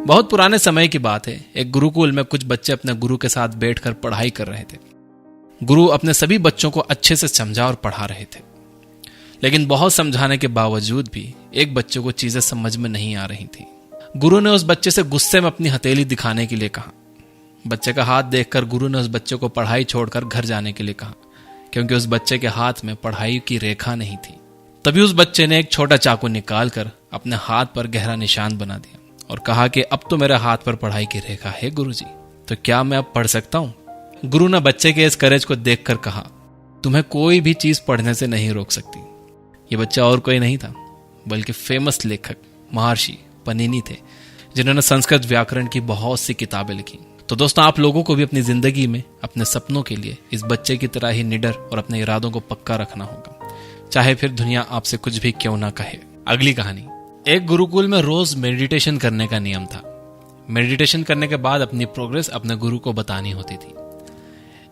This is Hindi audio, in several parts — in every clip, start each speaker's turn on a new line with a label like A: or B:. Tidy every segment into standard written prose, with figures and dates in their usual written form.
A: बहुत पुराने समय की बात है। एक गुरुकुल में कुछ बच्चे अपने गुरु के साथ बैठकर पढ़ाई कर रहे थे। गुरु अपने सभी बच्चों को अच्छे से समझा और पढ़ा रहे थे, लेकिन बहुत समझाने के बावजूद भी एक बच्चे को चीजें समझ में नहीं आ रही थी। गुरु ने उस बच्चे से गुस्से में अपनी हथेली दिखाने के लिए कहा। बच्चे का हाथ देखकर गुरु ने उस बच्चे को पढ़ाई छोड़कर घर जाने के लिए कहा, क्योंकि उस बच्चे के हाथ में पढ़ाई की रेखा नहीं थी। तभी उस बच्चे ने एक छोटा चाकू निकालकर अपने हाथ पर गहरा निशान बना दिया और कहा कि अब तो मेरे हाथ पर पढ़ाई की रेखा है गुरुजी, तो क्या मैं अब पढ़ सकता हूं? गुरु ने बच्चे के इस करेज को देखकर कहा, तुम्हें कोई भी चीज पढ़ने से नहीं रोक सकती। ये बच्चा और कोई नहीं था बल्कि फेमस लेखक महर्षि पनिनी थे, जिन्होंने संस्कृत व्याकरण की बहुत सी किताबें लिखी। तो दोस्तों, आप लोगों को भी अपनी जिंदगी में अपने सपनों के लिए इस बच्चे की तरह ही निडर और अपने इरादों को पक्का रखना होगा, चाहे फिर दुनिया आपसे कुछ भी क्यों ना कहे। अगली कहानी। एक गुरुकुल में रोज मेडिटेशन करने का नियम था। मेडिटेशन करने के बाद अपनी प्रोग्रेस अपने गुरु को बतानी होती थी।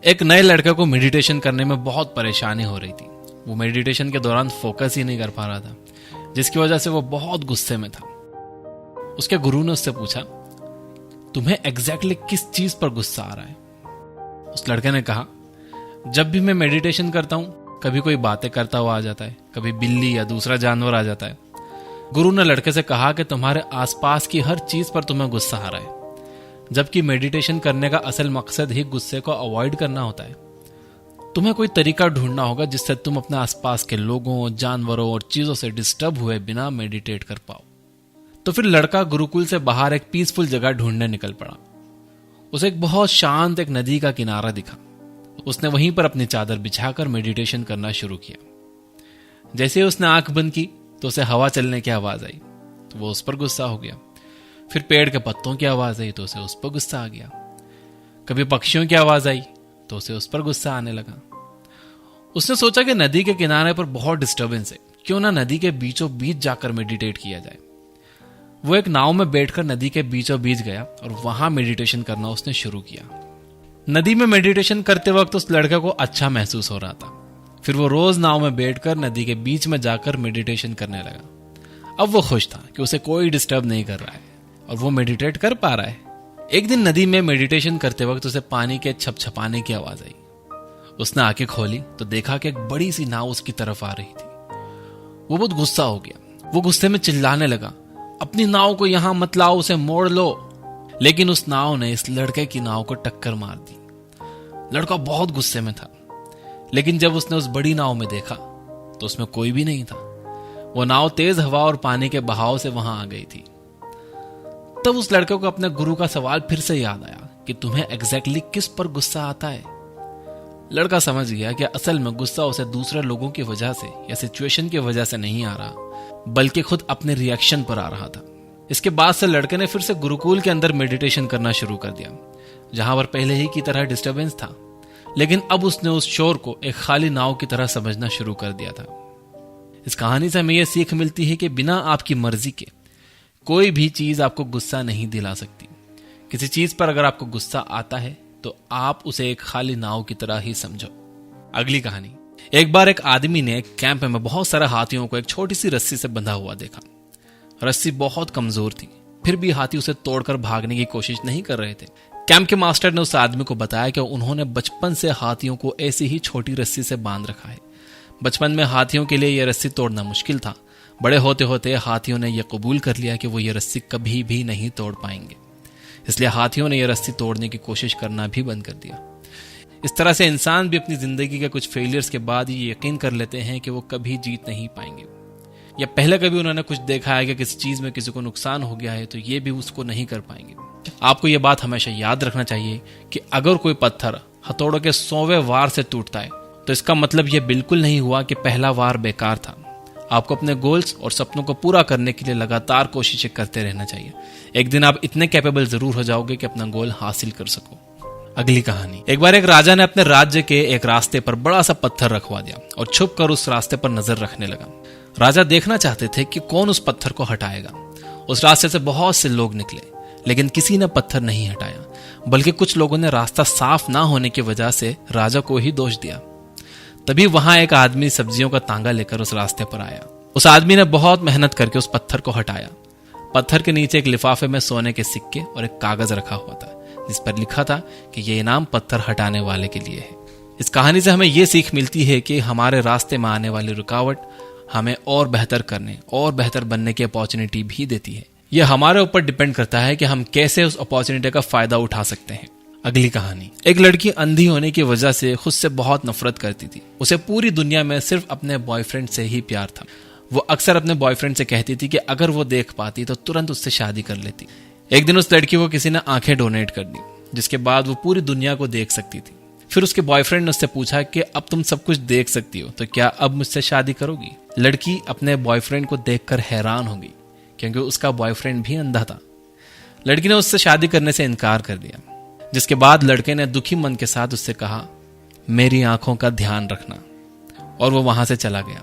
A: एक नए लड़के को मेडिटेशन करने में बहुत परेशानी हो रही थी। वो मेडिटेशन के दौरान फोकस ही नहीं कर पा रहा था, जिसकी वजह से वो बहुत गुस्से में था। उसके गुरु ने उससे पूछा, तुम्हें एग्जैक्टली किस चीज पर गुस्सा आ रहा है? उस लड़के ने कहा, जब भी मैं मेडिटेशन करता हूं, कभी कोई बातें करता हुआ आ जाता है, कभी बिल्ली या दूसरा जानवर आ जाता है। गुरु ने लड़के से कहा कि तुम्हारे आसपास की हर चीज पर तुम्हें गुस्सा आ रहा है, जबकि मेडिटेशन करने का असल मकसद ही गुस्से को अवॉइड करना होता है। तुम्हें कोई तरीका ढूंढना होगा जिससे तुम अपने आसपास के लोगों, जानवरों और चीजों से डिस्टर्ब हुए बिना मेडिटेट कर पाओ। तो फिर लड़का गुरुकुल से बाहर एक पीसफुल जगह ढूंढने निकल पड़ा। उसे एक बहुत शांत एक नदी का किनारा दिखा। उसने वहीं पर अपनी चादर बिछाकर मेडिटेशन करना शुरू किया। जैसे ही उसने आंख बंद की तो उसे हवा चलने की आवाज आई, तो वो उस पर गुस्सा हो गया। फिर पेड़ के पत्तों की आवाज आई तो उसे उस पर गुस्सा आ गया। कभी पक्षियों की आवाज आई तो उसे उस पर गुस्सा आने लगा। उसने सोचा कि नदी के किनारे पर बहुत डिस्टर्बेंस है, क्यों ना नदी के बीचों बीच जाकर मेडिटेट किया जाए। वो एक नाव में बैठकर नदी के बीचों बीच गया और वहां मेडिटेशन करना उसने शुरू किया। नदी में मेडिटेशन करते वक्त उस लड़के को अच्छा महसूस हो रहा था। फिर वो रोज नाव में बैठकर नदी के बीच में जाकर मेडिटेशन करने लगा। अब वो खुश था कि उसे कोई डिस्टर्ब नहीं कर रहा है और वो मेडिटेट कर पा रहा है। एक दिन नदी में मेडिटेशन करते वक्त उसे पानी के छपछपाने की आवाज आई। उसने आंखें खोली तो देखा कि एक बड़ी सी नाव उसकी तरफ आ रही थी। वो बहुत गुस्सा हो गया। वो गुस्से में चिल्लाने लगा, अपनी नाव को यहां मत लाओ, उसे मोड़ लो। लेकिन उस नाव ने इस लड़के की नाव को टक्कर मार दी। लड़का बहुत गुस्से में था, लेकिन जब उसने उस बड़ी नाव में देखा तो उसमें कोई भी नहीं था। वो नाव तेज हवा और पानी के बहाव से वहां आ गई थी। तब उस लड़के को अपने गुरु का सवाल फिर से याद आया कि तुम्हें एग्जैक्टली किस पर गुस्सा आता है। लड़का समझ गया कि असल में गुस्सा उसे दूसरे लोगों की वजह से या सिचुएशन की वजह से नहीं आ रहा, बल्कि खुद अपने रिएक्शन पर आ रहा था। इसके बाद से लड़के ने फिर से गुरुकुल के अंदर मेडिटेशन करना शुरू कर दिया, जहां पर पहले ही की तरह डिस्टरबेंस था, लेकिन अब उसने उस शोर को एक खाली नाव की तरह समझना शुरू कर दिया था। इस कहानी से हमें यह सीख मिलती है कि बिना आपकी मर्जी के कोई भी चीज आपको गुस्सा नहीं दिला सकती। किसी चीज पर अगर आपको गुस्सा आता है तो आप उसे एक खाली नाव की तरह ही समझो। अगली कहानी। एक बार एक आदमी ने एक कैंप में बहुत सारे हाथियों को एक छोटी सी रस्सी से बंधा हुआ देखा। रस्सी बहुत कमजोर थी, फिर भी हाथी उसे तोड़कर भागने की कोशिश नहीं कर रहे थे। कैंप के मास्टर ने उस आदमी को बताया कि उन्होंने बचपन से हाथियों को ऐसी ही छोटी रस्सी से बांध रखा है। बचपन में हाथियों के लिए यह रस्सी तोड़ना मुश्किल था। बड़े होते होते हाथियों ने यह कबूल कर लिया कि वो ये रस्सी कभी भी नहीं तोड़ पाएंगे, इसलिए हाथियों ने यह रस्सी तोड़ने की कोशिश करना भी बंद कर दिया। इस तरह से इंसान भी अपनी जिंदगी के कुछ फेलियर्स के बाद ये यकीन कर लेते हैं कि वो कभी जीत नहीं पाएंगे, या पहले कभी उन्होंने कुछ देखा है कि किसी चीज में किसी को नुकसान हो गया है तो ये भी उसको नहीं कर पाएंगे। आपको ये बात हमेशा याद रखना चाहिए कि अगर कोई पत्थर हथौड़ों के 100वें वार से टूटता है तो इसका मतलब यह बिल्कुल नहीं हुआ कि पहला वार बेकार था। आपको अपने गोल्स और सपनों को पूरा करने के लिए लगातार कोशिशें करते रहना चाहिए। एक दिन आप इतने कैपेबल जरूर हो जाओगे कि अपना गोल हासिल कर सको। अगली कहानी। एक बार एक राजा ने अपने राज्य के एक रास्ते पर बड़ा सा पत्थर रखवा दिया और छुप कर उस रास्ते पर नजर रखने लगा। राजा देखना चाहते थे कि कौन उस पत्थर को हटाएगा। उस रास्ते से बहुत से लोग निकले, लेकिन किसी ने पत्थर नहीं हटाया, बल्कि कुछ लोगों ने रास्ता साफ ना होने की वजह से राजा को ही दोष दिया। तभी वहां एक आदमी सब्जियों का तांगा लेकर उस रास्ते पर आया। उस आदमी ने बहुत मेहनत करके उस पत्थर को हटाया। पत्थर के नीचे एक लिफाफे में सोने के सिक्के और एक कागज रखा हुआ था जिस पर लिखा था कि यह इनाम पत्थर हटाने वाले के लिए है। इस कहानी से हमें यह सीख मिलती है कि हमारे रास्ते में आने वाली रुकावट हमें और बेहतर करने और बेहतर बनने की अपॉर्चुनिटी भी देती है। यह हमारे ऊपर डिपेंड करता है कि हम कैसे उस अपॉर्चुनिटी का फायदा उठा सकते हैं। अगली कहानी। एक लड़की अंधी होने की वजह से खुद से बहुत नफरत करती थी। उसे पूरी दुनिया में सिर्फ अपने बॉयफ्रेंड से ही प्यार था। वो अक्सर अपने बॉयफ्रेंड से कहती थी कि अगर वो देख पाती तो तुरंत उससे शादी कर लेती। एक दिन उस लड़की को किसी ने आंखें डोनेट कर दी, जिसके बाद वो पूरी दुनिया को देख सकती थी। फिर उसके बॉयफ्रेंड ने उससे पूछा कि अब तुम सब कुछ देख सकती हो तो क्या अब मुझसे शादी करोगी? लड़की अपने बॉयफ्रेंड को देखकर हैरान हो गई क्योंकि उसका बॉयफ्रेंड भी अंधा था। लड़की ने उससे शादी करने से इनकार कर दिया, जिसके बाद लड़के ने दुखी मन के साथ उससे कहा, मेरी आंखों का ध्यान रखना, और वो वहां से चला गया।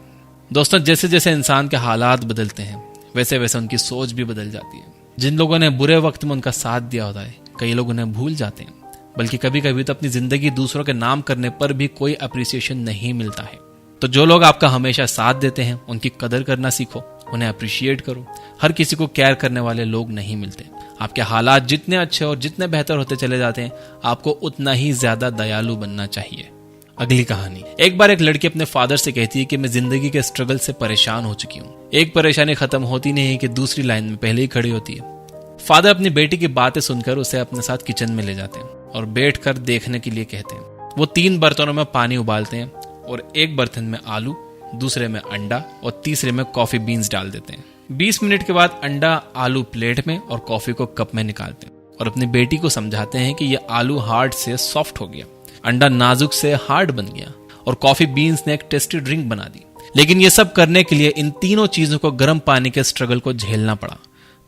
A: दोस्तों, जैसे जैसे इंसान के हालात बदलते हैं वैसे वैसे उनकी सोच भी बदल जाती है। जिन लोगों ने बुरे वक्त में उनका साथ दिया होता है, कई लोग उन्हें भूल जाते हैं, बल्कि कभी कभी तो अपनी जिंदगी दूसरों के नाम करने पर भी कोई अप्रिसिएशन नहीं मिलता है। तो जो लोग आपका हमेशा साथ देते हैं उनकी कदर करना सीखो, उन्हें अप्रिशिएट करो। हर किसी को केयर करने वाले लोग नहीं मिलते। आपके हालात जितने अच्छे और जितने बेहतर होते चले जाते हैं, आपको उतना ही ज्यादा दयालु बनना चाहिए। अगली कहानी। एक बार एक लड़की अपने फादर से कहती है कि मैं जिंदगी के स्ट्रगल से परेशान हो चुकी हूँ। एक परेशानी खत्म होती नहीं है कि दूसरी लाइन में पहले ही खड़ी होती है। फादर अपनी बेटी की बातें सुनकर उसे अपने साथ किचन में ले जाते हैं और बैठकर देखने के लिए कहते हैं। वो 3 बर्तनों में पानी उबालते हैं और एक बर्तन में आलू, दूसरे में अंडा और तीसरे में कॉफी बीन्स डाल देते हैं। 20 मिनट के बाद अंडा आलू प्लेट में और कॉफी को कप में निकालते हैं और अपनी बेटी को समझाते हैं कि यह आलू हार्ड से सॉफ्ट हो गया, अंडा नाजुक से हार्ड बन गया और कॉफी बीन्स ने एक टेस्टी ड्रिंक बना दी। लेकिन ये सब करने के लिए इन तीनों चीजों को गर्म पानी के स्ट्रगल को झेलना पड़ा,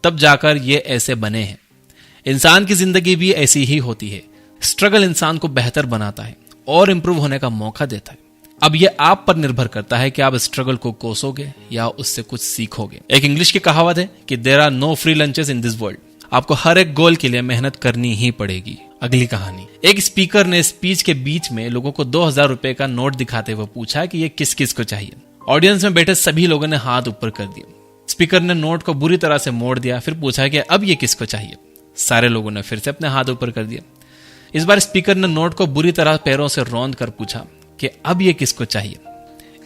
A: तब जाकर ये ऐसे बने हैं। इंसान की जिंदगी भी ऐसी ही होती है। स्ट्रगल इंसान को बेहतर बनाता है और इंप्रूव होने का मौका देता है। अब यह आप पर निर्भर करता है कि आप स्ट्रगल को कोसोगे या उससे कुछ सीखोगे। एक इंग्लिश की कहावत है कि there are no free lunches in this world. आपको हर एक गोल के लिए मेहनत करनी ही पड़ेगी। अगली कहानी। एक स्पीकर ने स्पीच के बीच में लोगों को 2000 रुपए का नोट दिखाते हुए पूछा कि ये किस किस को चाहिए। ऑडियंस में बैठे सभी लोगों ने हाथ ऊपर कर दिए। स्पीकर ने नोट को बुरी तरह से मोड़ दिया, फिर पूछा कि अब ये किसको चाहिए। सारे लोगों ने फिर से अपने हाथ ऊपर कर दिए। इस बार स्पीकर ने नोट को बुरी तरह पैरों से रौंद कर पूछा कि अब ये किसको चाहिए।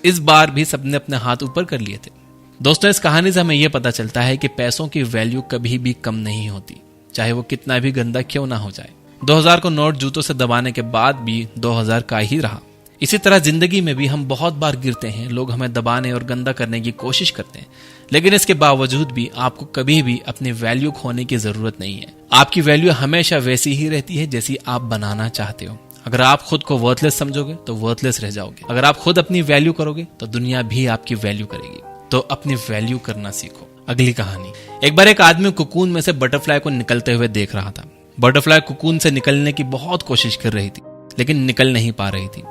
A: इस बार भी सबने अपने हाथ ऊपर कर लिए थे। दोस्तों, इस कहानी से हमें यह पता चलता है कि पैसों की वैल्यू कभी भी कम नहीं होती, चाहे वो कितना भी गंदा क्यों ना हो जाए। 2000 को नोट जूतों से दबाने के बाद भी 2000 का ही रहा। इसी तरह जिंदगी में भी हम बहुत बार गिरते हैं, लोग हमें दबाने और गंदा करने की कोशिश करते हैं, लेकिन इसके बावजूद भी आपको कभी भी अपनी वैल्यू खोने की जरूरत नहीं है। आपकी वैल्यू हमेशा वैसी ही रहती है जैसी आप बनाना चाहते हो। अगर आप खुद को वर्थलेस समझोगे तो वर्थलेस रह जाओगे। अगर आप खुद अपनी वैल्यू करोगे तो दुनिया भी आपकी वैल्यू करेगी। तो अपनी वैल्यू करना सीखो। अगली कहानी। एक बार एक आदमी कुकून में से बटरफ्लाई को निकलते हुए देख रहा था। बटरफ्लाई कुकून से निकलने की बहुत कोशिश कर रही थी, लेकिन निकल नहीं पा रही थी।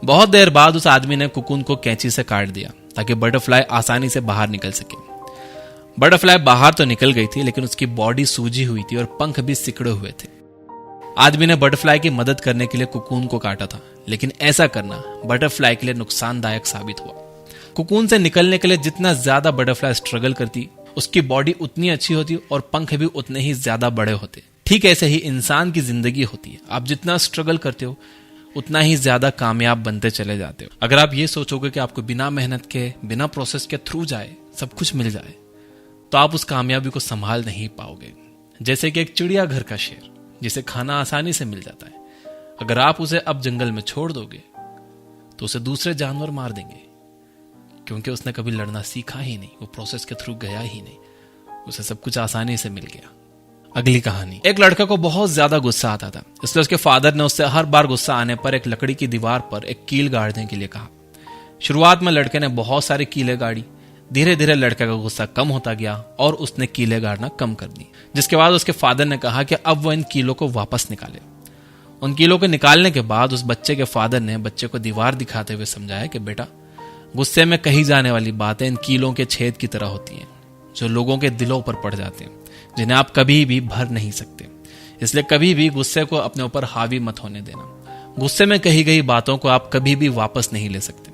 A: बहुत देर बाद उस आदमी ने कुकून को कैंची से काट दिया ताकि बटरफ्लाई आसानी से बाहर निकल सके। बटरफ्लाई बाहर तो निकल गई थी, लेकिन उसकी बॉडी सूजी हुई थी और पंख भी सिकड़े हुए थे। आदमी ने बटरफ्लाई की मदद करने के लिए कुकून को काटा था, लेकिन ऐसा करना बटरफ्लाई के लिए नुकसानदायक साबित हुआ। कुकून से निकलने के लिए जितना ज्यादा बटरफ्लाई स्ट्रगल करती, उसकी बॉडी उतनी अच्छी होती और पंख भी उतने ही ज्यादा बड़े होते। ठीक ऐसे ही इंसान की जिंदगी होती है। आप जितना स्ट्रगल करते हो उतना ही ज्यादा कामयाब बनते चले जाते हो। अगर आप ये सोचोगे कि आपको बिना मेहनत के, बिना प्रोसेस के थ्रू जाए सब कुछ मिल जाए, तो आप उस कामयाबी को संभाल नहीं पाओगे। जैसे कि एक चिड़िया घर का शेर जिसे खाना आसानी से मिल जाता है, अगर आप उसे अब जंगल में छोड़ दोगे तो उसे दूसरे जानवर मार देंगे, क्योंकि उसने कभी लड़ना सीखा ही नहीं, वो प्रोसेस के थ्रू गया ही नहीं, उसे सब कुछ आसानी से मिल गया। अगली कहानी। एक लड़का को बहुत ज्यादा गुस्सा आता था, इसलिए उसके फादर ने उससे हर बार गुस्सा आने पर एक लकड़ी की दीवार पर एक कील गाड़ने के लिए कहा। शुरुआत में लड़के ने बहुत सारी कीलें गाड़ी। धीरे धीरे लड़के का गुस्सा कम होता गया और उसने कीलें गाड़ना कम कर दी, जिसके बाद उसके फादर ने कहा कि अब वो इन कीलों को वापस निकाले। उन कीलों को निकालने के बाद उस बच्चे के फादर ने बच्चे को दीवार दिखाते हुए समझाया कि बेटा, गुस्से में कही जाने वाली बातें इन कीलों के छेद की तरह होती हैं, जो लोगों के दिलों पर पड़ जाते हैं, जिन्हें आप कभी भी भर नहीं सकते। इसलिए कभी भी गुस्से को अपने ऊपर हावी मत होने देना। गुस्से में कही गई बातों को आप कभी भी वापस नहीं ले सकते।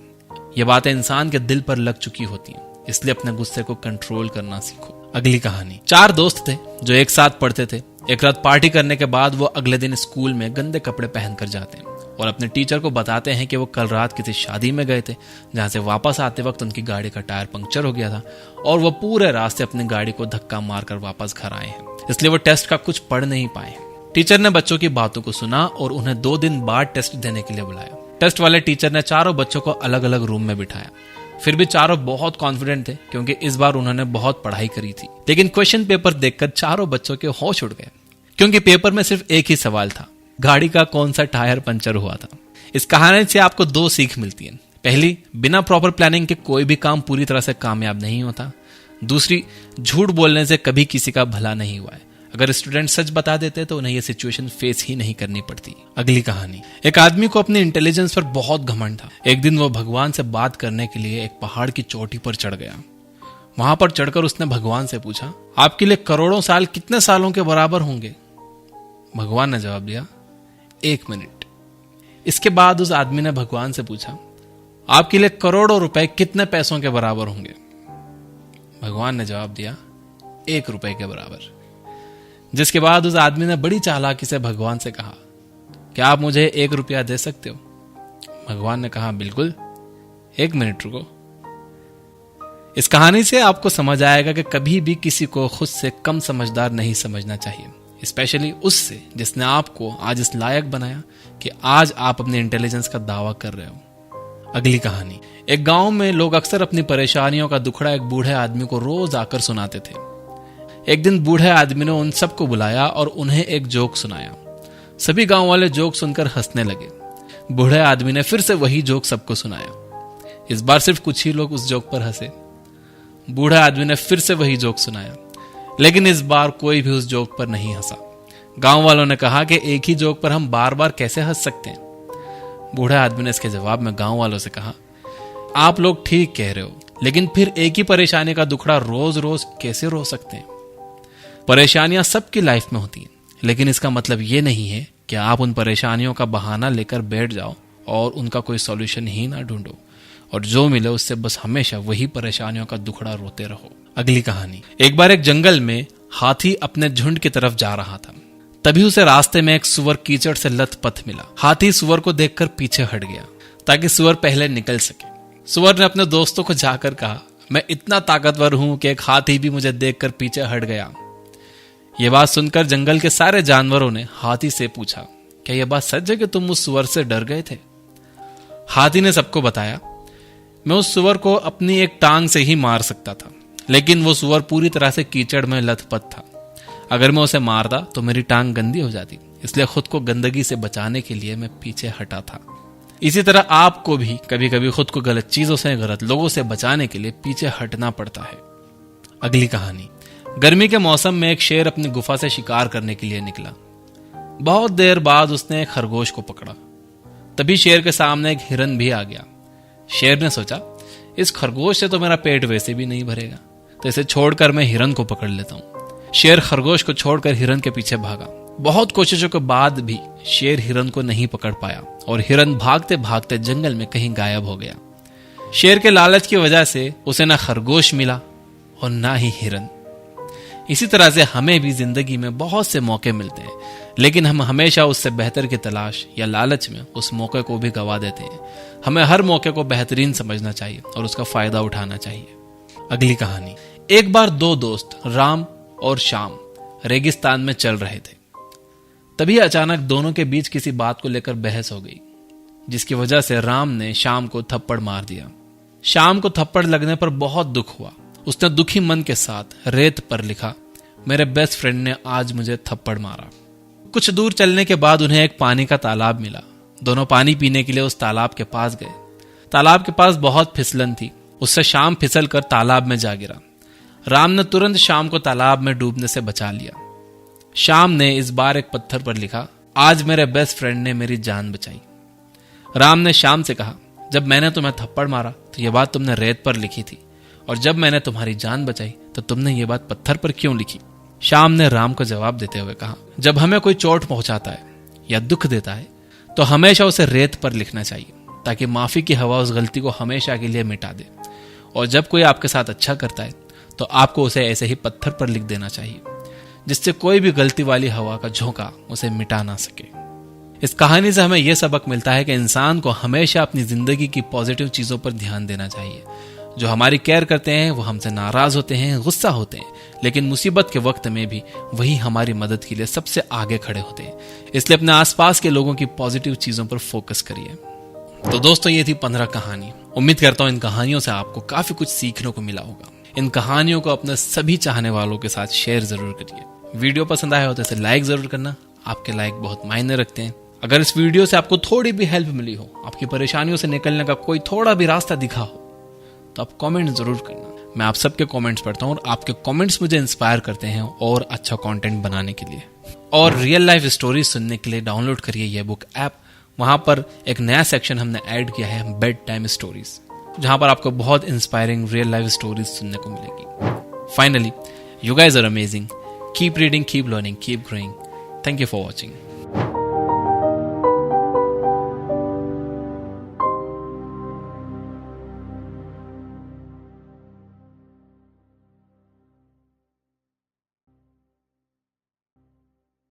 A: ये बातें इंसान के दिल पर लग चुकी होती हैं, इसलिए अपने गुस्से को कंट्रोल करना सीखो। अगली कहानी। 4 दोस्त थे जो एक साथ पढ़ते थे। एक रात पार्टी करने के बाद वो अगले दिन स्कूल में गंदे कपड़े पहनकर जाते हैं और अपने टीचर को बताते हैं कि वो कल रात किसी शादी में गए थे जहां से वापस आते वक्त उनकी गाड़ी का टायर पंक्चर हो गया था और वो पूरे रास्ते अपनी गाड़ी को धक्का मारकर वापस घर आए हैं, इसलिए वो टेस्ट का कुछ पढ़ नहीं पाए। टीचर ने बच्चों की बातों को सुना और उन्हें 2 दिन बाद टेस्ट देने के लिए बुलाया। टेस्ट वाले टीचर ने चारों बच्चों को अलग अलग रूम में बिठाया। फिर भी चारों बहुत कॉन्फिडेंट थे क्योंकि इस बार उन्होंने बहुत पढ़ाई करी थी। लेकिन क्वेश्चन पेपर देखकर चारों बच्चों के होश उड़ गए क्योंकि पेपर में सिर्फ एक ही सवाल था, गाड़ी का कौन सा टायर पंचर हुआ था। इस कहानी से आपको 2 सीख मिलती है। पहली, बिना प्रॉपर प्लानिंग के कोई भी काम पूरी तरह से कामयाब नहीं होता। दूसरी, झूठ बोलने से कभी किसी का भला नहीं हुआ है। अगर स्टूडेंट सच बता देते तो उन्हें यह सिचुएशन फेस ही नहीं करनी पड़ती। अगली कहानी। एक आदमी को अपने इंटेलिजेंस पर बहुत घमंड था। एक दिन वो भगवान से बात करने के लिए एक पहाड़ की चोटी पर चढ़ गया। वहां पर चढ़कर उसने भगवान से पूछा, आपके लिए करोड़ों साल कितने सालों के बराबर होंगे? भगवान ने जवाब दिया, 1 मिनट। इसके बाद उस आदमी ने भगवान से पूछा, आपके लिए करोड़ों रुपए कितने पैसों के बराबर होंगे? भगवान ने जवाब दिया, 1 रुपए के बराबर। जिसके बाद उस आदमी ने बड़ी चालाकी से भगवान से कहा, क्या आप मुझे 1 रुपया दे सकते हो? भगवान ने कहा, बिल्कुल, 1 मिनट रुको। इस कहानी से आपको समझ आएगा कि कभी भी किसी को खुद से कम समझदार नहीं समझना चाहिए, स्पेशली उससे जिसने आपको आज इस लायक बनाया कि आज आप अपने इंटेलिजेंस का दावा कर रहे हो। अगली कहानी। एक गांव में लोग अक्सर अपनी परेशानियों का दुखड़ा एक बूढ़े आदमी को रोज आकर सुनाते थे। एक दिन बूढ़े आदमी ने उन सबको बुलाया और उन्हें एक जोक सुनाया। सभी गांव वाले जोक सुनकर हंसने लगे। बूढ़े आदमी ने फिर से वही जोक सबको सुनाया। इस बार सिर्फ कुछ ही लोग उस जोक पर हंसे। बूढ़े आदमी ने फिर से वही जोक सुनाया, लेकिन इस बार कोई भी उस जोक पर नहीं हंसा। गांव वालों ने कहा कि एक ही जोक पर हम बार बार कैसे हंस सकते हैं? बूढ़े आदमी ने इसके जवाब में गांव वालों से कहा, आप लोग ठीक कह रहे हो, लेकिन फिर एक ही परेशानी का दुखड़ा रोज रोज कैसे रो सकते हैं? परेशानियां सबकी लाइफ में होती हैं, लेकिन इसका मतलब ये नहीं है कि आप उन परेशानियों का बहाना लेकर बैठ जाओ और उनका कोई सॉल्यूशन ही ना ढूंढो और जो मिले उससे बस हमेशा वही परेशानियों का दुखड़ा रोते रहो। अगली कहानी। एक बार एक जंगल में हाथी अपने झुंड की तरफ जा रहा था। तभी उसे रास्ते में एक सुअर कीचड़ से लथपथ मिला। हाथी सुअर को देखकर पीछे हट गया ताकि सुअर पहले निकल सके। सुअर ने अपने दोस्तों को जाकर कहा, मैं इतना ताकतवर हूं कि एक हाथी भी मुझे देखकर पीछे हट गया। यह बात सुनकर जंगल के सारे जानवरों ने हाथी से पूछा, क्या यह बात सच है कि तुम उस सुअर से डर गए थे? हाथी ने सबको बताया, मैं उस सुअर को अपनी एक टांग से ही मार सकता था, लेकिन वो सुअर पूरी तरह से कीचड़ में लथपथ था। अगर मैं उसे मारता तो मेरी टांग गंदी हो जाती, इसलिए खुद को गंदगी से बचाने के लिए मैं पीछे हटा था। इसी तरह आपको भी कभी कभी खुद को गलत चीजों से, गलत लोगों से बचाने के लिए पीछे हटना पड़ता है। अगली कहानी। गर्मी के मौसम में एक शेर अपनी गुफा से शिकार करने के लिए निकला। बहुत देर बाद उसने एक खरगोश को पकड़ा। तभी शेर के सामने एक हिरन भी आ गया। शेर ने सोचा, इस खरगोश से तो मेरा पेट वैसे भी नहीं भरेगा, तो इसे छोड़कर मैं हिरन को पकड़ लेता हूं। शेर खरगोश को छोड़कर हिरन के पीछे भागा। बहुत कोशिशों के बाद भी शेर हिरन को नहीं पकड़ पाया और हिरन भागते भागते जंगल में कहीं गायब हो गया। शेर के लालच की वजह से उसे ना खरगोश मिला और ना ही हिरन। इसी तरह से हमें भी जिंदगी में बहुत से मौके मिलते हैं, लेकिन हम हमेशा उससे बेहतर की तलाश या लालच में उस मौके को भी गवा देते हैं। हमें हर मौके को बेहतरीन समझना चाहिए और उसका फायदा उठाना चाहिए। अगली कहानी। एक बार 2 दोस्त राम और श्याम रेगिस्तान में चल रहे थे। तभी अचानक दोनों के बीच किसी बात को लेकर बहस हो गई, जिसकी वजह से राम ने श्याम को थप्पड़ मार दिया। श्याम को थप्पड़ लगने पर बहुत दुख हुआ। उसने दुखी मन के साथ रेत पर लिखा, मेरे बेस्ट फ्रेंड ने आज मुझे थप्पड़ मारा। कुछ दूर चलने के बाद उन्हें एक पानी का तालाब मिला। दोनों पानी पीने के लिए उस तालाब के पास गए। तालाब के पास बहुत फिसलन थी, उससे श्याम फिसल कर तालाब में जा गिरा। राम ने तुरंत श्याम को तालाब में डूबने से बचा लिया। श्याम ने इस बार एक पत्थर पर लिखा, आज मेरे बेस्ट फ्रेंड ने मेरी जान बचाई। राम ने श्याम से कहा, जब मैंने तुम्हें थप्पड़ मारा तो यह बात तुमने रेत पर लिखी थी, और जब मैंने तुम्हारी जान बचाई तो तुमने ये बात पत्थर पर क्यों लिखी? श्याम ने राम को जवाब देते हुए कहा, जब हमें कोई चोट पहुंचाता है या दुख देता है तो हमेशा उसे रेत पर लिखना चाहिए, ताकि माफी की हवा उस गलती को हमेशा के लिए मिटा दे। और जब कोई आपके साथ अच्छा करता है तो आपको उसे ऐसे ही पत्थर पर लिख देना चाहिए, जिससे कोई भी गलती वाली हवा का झोंका उसे मिटा ना सके। इस कहानी से हमें यह सबक मिलता है कि इंसान को हमेशा अपनी जिंदगी की पॉजिटिव चीजों पर ध्यान देना चाहिए। जो हमारी केयर करते हैं वो हमसे नाराज होते हैं, गुस्सा होते हैं, लेकिन मुसीबत के वक्त में भी वही हमारी मदद के लिए सबसे आगे खड़े होते हैं। इसलिए अपने आसपास के लोगों की पॉजिटिव चीजों पर फोकस करिए। तो दोस्तों, ये थी 15 कहानी। उम्मीद करता हूं इन कहानियों से आपको काफी कुछ सीखने को मिला होगा। इन कहानियों को अपने सभी चाहने वालों के साथ शेयर जरूर करिए। वीडियो पसंद आया हो तो इसे लाइक जरूर करना, आपके लाइक बहुत मायने रखते हैं। अगर इस वीडियो से आपको थोड़ी भी हेल्प मिली हो, आपकी परेशानियों से निकलने का कोई थोड़ा भी रास्ता दिखा हो, तो आप कमेंट जरूर करना। मैं आप सबके कमेंट्स पढ़ता हूं और आपके कमेंट्स मुझे इंस्पायर करते हैं और अच्छा कंटेंट बनाने के लिए। और रियल लाइफ स्टोरीज सुनने के लिए डाउनलोड करिए ये बुक ऐप। वहां पर एक नया सेक्शन हमने ऐड किया है, बेड टाइम स्टोरीज, जहां पर आपको बहुत इंस्पायरिंग रियल लाइफ स्टोरीज सुनने को मिलेगी। Finally, you guys are amazing. Keep reading, keep learning, keep growing. Thank you for watching.